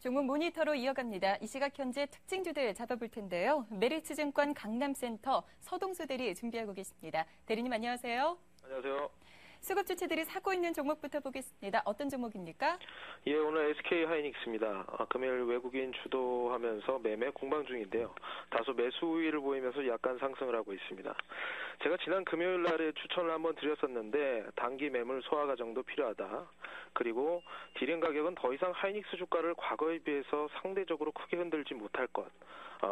종목 모니터로 이어갑니다. 이 시각 현재 특징주들 잡아볼 텐데요. 메리츠증권 강남센터 서동수 대리 준비하고 계십니다. 대리님 안녕하세요. 안녕하세요. 수급 주체들이 사고 있는 종목부터 보겠습니다. 어떤 종목입니까? 예, 오늘 SK 하이닉스입니다. 금일 외국인 주도하면서 매매 공방 중인데요. 다소 매수 우위를 보이면서 약간 상승을 하고 있습니다. 제가 지난 금요일 날에 추천을 한번 드렸었는데 단기 매물 소화 과정도 필요하다. 그리고 디램 가격은 더 이상 하이닉스 주가를 과거에 비해서 상대적으로 크게 흔들지 못할 것.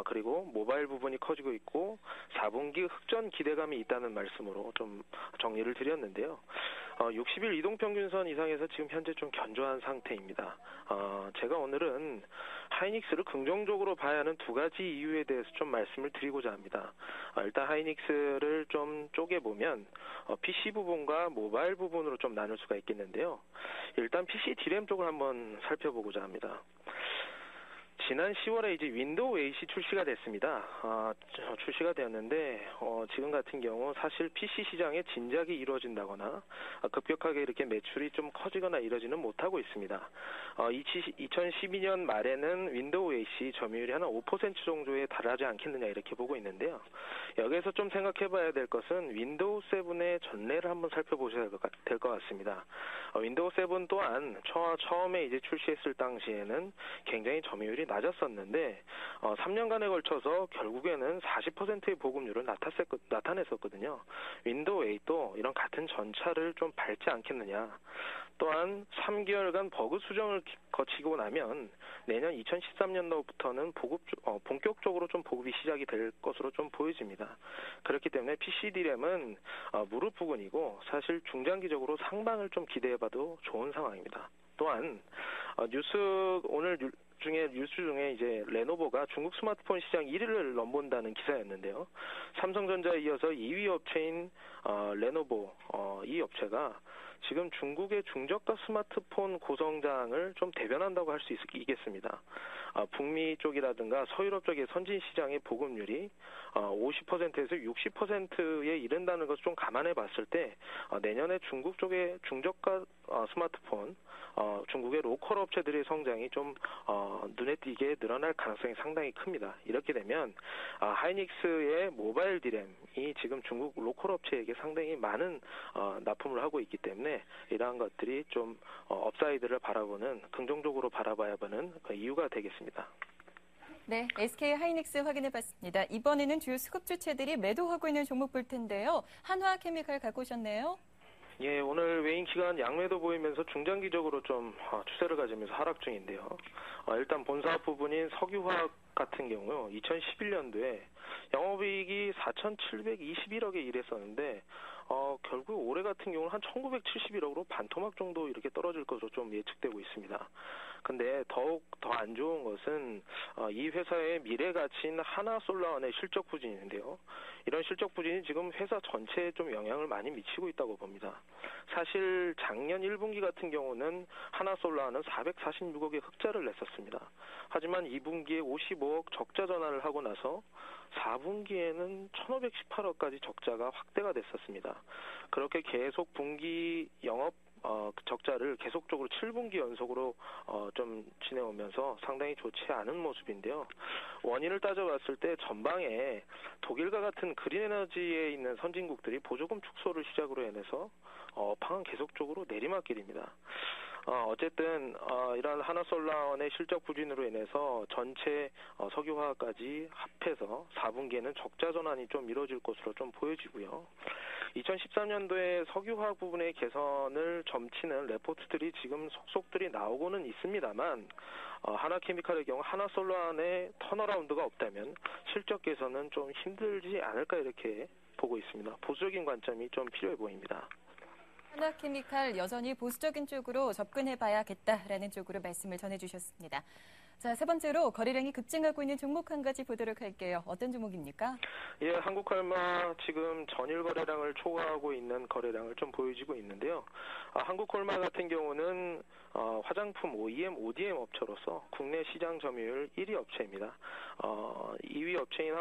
그리고 모바일 부분이 커지고 있고 4분기 흑전 기대감이 있다는 말씀으로 좀 정리를 드렸는데요. 60일 이동평균선 이상에서 지금 현재 좀 견조한 상태입니다. 제가 오늘은 하이닉스를 긍정적으로 봐야 하는 두 가지 이유에 대해서 좀 말씀을 드리고자 합니다. 일단 하이닉스를 좀 쪼개보면 PC 부분과 모바일 부분으로 좀 나눌 수가 있겠는데요. 일단 PC 디램 쪽을 한번 살펴보고자 합니다. 지난 10월에 이제 윈도우 8이 출시가 됐습니다. 출시가 되었는데 지금 같은 경우 사실 PC 시장에 진작이 이루어진다거나 급격하게 이렇게 매출이 좀 커지거나 이러지는 못하고 있습니다. 2012년 말에는 윈도우 8이 점유율이 한 5% 정도에 달하지 않겠느냐 이렇게 보고 있는데요. 여기에서 좀 생각해봐야 될 것은 윈도우 7의 전례를 한번 살펴보셔야 될 것 같습니다. 윈도우 7 또한 처음에 이제 출시했을 당시에는 굉장히 점유율이 낮았었는데 3년간에 걸쳐서 결국에는 40%의 보급률을 나타냈었거든요. 윈도우 8도 이런 같은 전차를 좀 밟지 않겠느냐. 또한 3개월간 버그 수정을 거치고 나면 내년 2013년도부터는 본격적으로 좀 보급이 시작이 될 것으로 좀 보여집니다. 그렇기 때문에 PC 디램은 무릎 부근이고 사실 중장기적으로 상방을 좀 기대해봐도 좋은 상황입니다. 또한 오늘 뉴스 중에 이제 레노버가 중국 스마트폰 시장 1위를 넘본다는 기사였는데요. 삼성전자에 이어서 2위 업체인 레노버 이 업체가 지금 중국의 중저가 스마트폰 고성장을 좀 대변한다고 할 수 있겠습니다. 북미 쪽이라든가 서유럽 쪽의 선진 시장의 보급률이 50%에서 60%에 이른다는 것을 좀 감안해 봤을 때 내년에 중국 쪽의 중저가 스마트폰 중국의 로컬 업체들의 성장이 좀 눈에 띄게 늘어날 가능성이 상당히 큽니다. 이렇게 되면 하이닉스의 모바일 디램이 지금 중국 로컬 업체에게 상당히 많은 납품을 하고 있기 때문에 이러한 것들이 좀 업사이드를 바라보는 긍정적으로 바라봐야 하는 이유가 되겠습니다. 네, SK 하이닉스 확인해봤습니다. 이번에는 주요 수급 주체들이 매도하고 있는 종목 볼 텐데요. 한화케미칼 갖고 오셨네요. 예, 오늘 외인 기관 양매도 보이면서 중장기적으로 좀 추세를 가지면서 하락 중인데요. 일단 본사업 부분인 석유화학 같은 경우 2011년도에 영업이익이 4,721억에 이랬었는데 결국 올해 같은 경우는 한 1,971억으로 반토막 정도 이렇게 떨어질 것으로 좀 예측되고 있습니다. 근데 더욱 더 안 좋은 것은 이 회사의 미래 가치인 하나솔라원의 실적 부진인데요. 이런 실적 부진이 지금 회사 전체에 좀 영향을 많이 미치고 있다고 봅니다. 사실 작년 1분기 같은 경우는 하나솔라원은 446억의 흑자를 냈었습니다. 하지만 2분기에 55억 적자 전환을 하고 나서 4분기에는 1,518억까지 적자가 확대가 됐었습니다. 그렇게 계속 분기 영업 적자를 계속적으로 7분기 연속으로 좀 지내오면서 상당히 좋지 않은 모습인데요. 원인을 따져봤을 때 전방에 독일과 같은 그린 에너지에 있는 선진국들이 보조금 축소를 시작으로 해내서 업황은 계속적으로 내리막길입니다. 어쨌든 이러한 하나솔라원의 실적 부진으로 인해서 전체 석유화학까지 합해서 4분기에는 적자 전환이 좀 이루어질 것으로 좀 보여지고요. 2013년도에 석유화학 부분의 개선을 점치는 레포트들이 지금 속속들이 나오고는 있습니다만 하나케미칼의 경우 하나솔라원의 턴어라운드가 없다면 실적 개선은 좀 힘들지 않을까 이렇게 보고 있습니다. 보수적인 관점이 좀 필요해 보입니다. 하나케미칼 여전히 보수적인 쪽으로 접근해봐야겠다라는 쪽으로 말씀을 전해주셨습니다. 자, 세 번째로 거래량이 급증하고 있는 종목 한 가지 보도록 할게요. 어떤 종목입니까? 예, 한국콜마 지금 전일 거래량을 초과하고 있는 거래량을 좀 보여주고 있는데요. 한국콜마 같은 경우는 화장품 OEM, ODM 업체로서 국내 시장 점유율 1위 업체입니다. 2위 업체인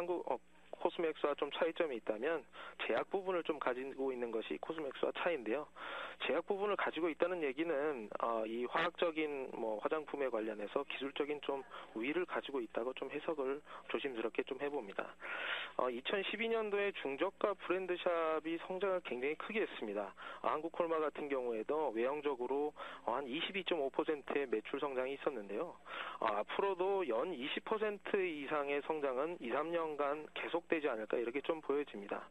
코스맥스와 좀 차이점이 있다면 제약 부분을 좀 가지고 있는 것이 코스맥스와 차이인데요. 제약 부분을 가지고 있다는 얘기는 이 화학적인 화장품에 관련해서 기술적인 좀 우위를 가지고 있다고 좀 해석을 조심스럽게 좀 해봅니다. 2012년도에 중저가 브랜드샵이 성장을 굉장히 크게 했습니다. 한국콜마 같은 경우에도 외형적으로 한 22.5%의 매출 성장이 있었는데요. 앞으로도 연 20% 이상의 성장은 2, 3년간 계속되지 않을까 이렇게 좀 보여집니다.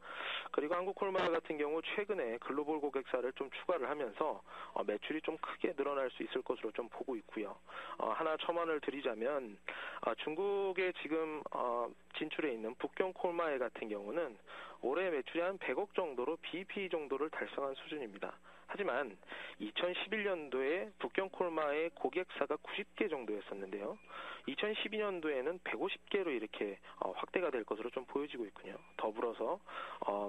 그리고 한국콜마 같은 경우 최근에 글로벌 고객사를 좀 추가를 하면서 매출이 좀 크게 늘어날 수 있을 것으로 좀 보고 있고요. 하나 첨언을 드리자면 중국에 지금 진출해 있는 북경콜마에 같은 경우는 올해 매출이 한 100억 정도로 BEP 정도를 달성한 수준입니다. 하지만 2011년도에 북경콜마의 고객사가 90개 정도였었는데요. 2012년도에는 150개로 이렇게 확대가 될 것으로 좀 보여지고 있군요. 더불어서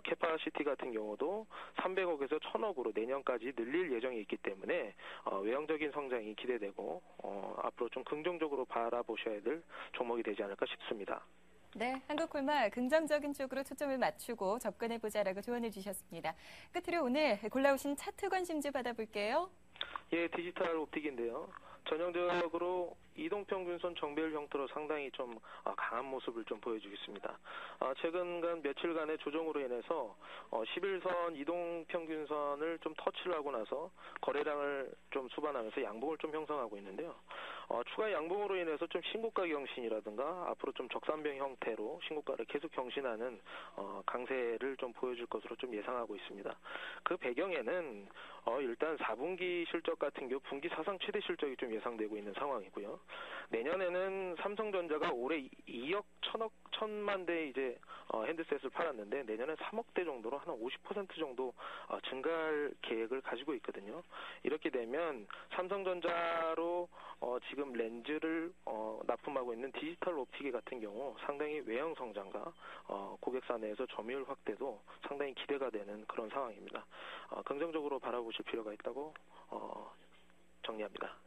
캐파시티 같은 경우도 300억에서 1000억으로 내년까지 늘릴 예정이 있기 때문에 외형적인 성장이 기대되고 앞으로 좀 긍정적으로 바라보셔야 될 종목이 되지 않을까 싶습니다. 네, 한국콜마 긍정적인 쪽으로 초점을 맞추고 접근해보자라고 조언해 주셨습니다. 끝으로 오늘 골라오신 차트 관심주 받아볼게요. 예, 디지털 옵틱인데요. 전형적으로 이동평균선 정배열 형태로 상당히 좀 강한 모습을 좀 보여주고 있습니다. 최근 며칠간의 조정으로 인해서 11선 이동평균선을 좀 터치를 하고 나서 거래량을 좀 수반하면서 양봉을 좀 형성하고 있는데요. 추가 양봉으로 인해서 좀 신고가 경신이라든가 앞으로 좀 적산병 형태로 신고가를 계속 경신하는 강세를 좀 보여줄 것으로 좀 예상하고 있습니다. 그 배경에는 일단 4분기 실적 같은 경우 분기 사상 최대 실적이 좀 예상되고 있는 상황이고요. 내년에는 삼성전자가 올해 2억 1천만 대 이제 핸드셋을 팔았는데 내년에 3억 대 정도로 한 50% 정도 증가할 계획을 가지고 있거든요. 이렇게 되면 삼성전자로 지금 렌즈를 납품하고 있는 디지털 옵티계 같은 경우 상당히 외형 성장과 고객사 내에서 점유율 확대도 상당히 기대가 되는 그런 상황입니다. 긍정적으로 바라보실 필요가 있다고 정리합니다.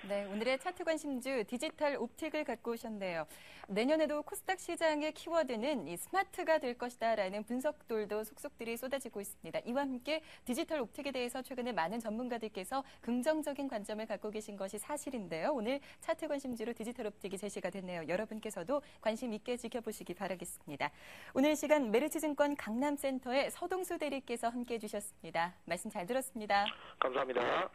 네, 오늘의 차트 관심주 디지털 옵틱을 갖고 오셨네요. 내년에도 코스닥 시장의 키워드는 이 스마트가 될 것이다라는 분석들도 속속들이 쏟아지고 있습니다. 이와 함께 디지털 옵틱에 대해서 최근에 많은 전문가들께서 긍정적인 관점을 갖고 계신 것이 사실인데요. 오늘 차트 관심주로 디지털 옵틱이 제시가 됐네요. 여러분께서도 관심 있게 지켜보시기 바라겠습니다. 오늘 시간 메리츠증권 강남센터의 서동수 대리께서 함께해 주셨습니다. 말씀 잘 들었습니다. 감사합니다.